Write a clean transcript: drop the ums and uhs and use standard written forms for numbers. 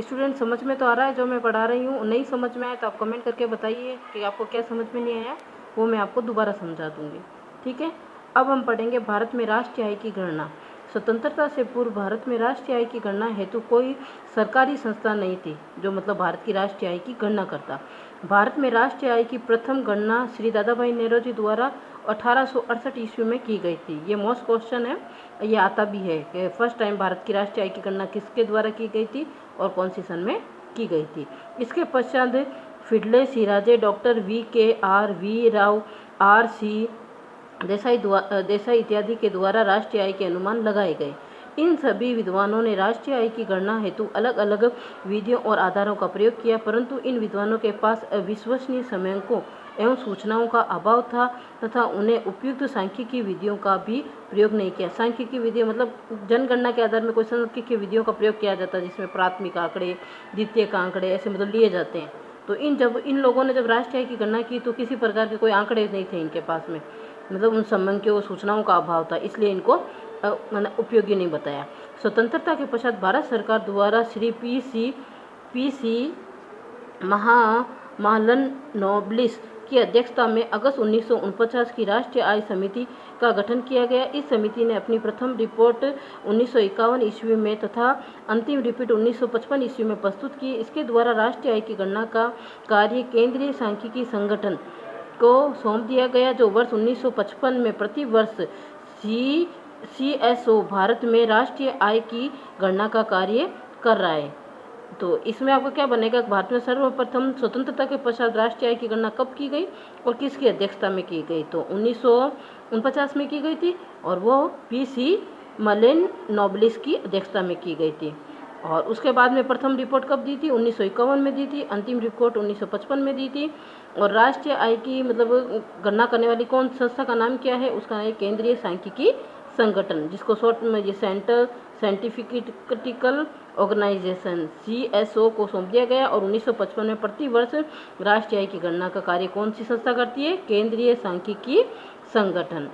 Student समझ में तो आ रहा है जो मैं पढ़ा रही हूँ? नहीं समझ में आया तो आप कमेंट करके बताइए कि आपको क्या समझ में नहीं आया, वो मैं आपको दोबारा समझा दूँगी। ठीक है, अब हम पढ़ेंगे भारत में राष्ट्रीय आय की गणना। स्वतंत्रता से पूर्व भारत में राष्ट्रीय आय की गणना हेतु कोई सरकारी संस्था नहीं थी जो मतलब भारत की राष्ट्रीय आय की गणना करता। भारत में राष्ट्रीय आय की प्रथम गणना श्री दादा भाई नौरोजी द्वारा 1868 ईस्वी में की गई थी। ये मोस्ट क्वेश्चन है, ये आता भी है कि फर्स्ट टाइम भारत की राष्ट्रीय आय की गणना किसके द्वारा की गई थी और कौन सी सन में की गई थी। इसके पश्चात फिडले सिराजे, doctor V Rao, RC Desai इत्यादि के द्वारा राष्ट्रीय आय के अनुमान लगाए गए। इन सभी विद्वानों ने राष्ट्रीय आय की गणना हेतु अलग अलग विधियों और आधारों का प्रयोग किया, परंतु इन विद्वानों के पास अविश्वसनीय समयों एवं सूचनाओं का अभाव था तथा उन्हें उपयुक्त सांख्यिकी विधियों का भी प्रयोग नहीं किया। सांख्यिकी विधि मतलब जनगणना के आधार में कोई सांख्यिकी विधियों का प्रयोग किया जाता है, जिसमें प्राथमिक आंकड़े, द्वितीयक आंकड़े ऐसे मतलब लिए जाते हैं। तो इन लोगों ने जब राष्ट्रीय आय की गणना की तो किसी प्रकार के कोई आंकड़े नहीं थे इनके पास में, मतलब उन संबंधियों सूचनाओं का अभाव था, इसलिए इनको मतलब उपयोगी नहीं बताया। स्वतंत्रता के पश्चात भारत सरकार द्वारा श्री पी सी महालन नोबलिस की अध्यक्षता में अगस्त 1949 की राष्ट्रीय आय समिति का गठन किया गया। इस समिति ने अपनी प्रथम रिपोर्ट 1951 ईस्वी में तथा अंतिम रिपोर्ट 1955 ईस्वी में प्रस्तुत की। इसके द्वारा राष्ट्रीय आय की गणना का कार्य केंद्रीय सांख्यिकी संगठन को सौंप दिया गया, जो वर्ष 1955 में प्रति वर्ष CSO भारत में राष्ट्रीय आय की गणना का कार्य कर रहा है। तो इसमें आपको क्या बनेगा, भारत में सर्वप्रथम स्वतंत्रता के पश्चात राष्ट्रीय आय की गणना कब की गई और किसकी अध्यक्षता में की गई? तो 1949 में की गई थी और वो PC मलेन नोबलिस की अध्यक्षता में की गई थी। और उसके बाद में प्रथम रिपोर्ट कब दी थी? 1951 में दी थी। अंतिम रिपोर्ट 1955 में दी थी। और राष्ट्रीय आय की मतलब गणना करने वाली कौन संस्था का नाम क्या है? उसका नाम है केंद्रीय सांख्यिकी संगठन, जिसको शॉर्ट में ये सेंट्रल साइंटिफिकल ऑर्गेनाइजेशन CSO को सौंप दिया गया। और 1955 में प्रति वर्ष राष्ट्रीय आय की गणना का कार्य कौन सी संस्था करती है? केंद्रीय सांख्यिकी संगठन।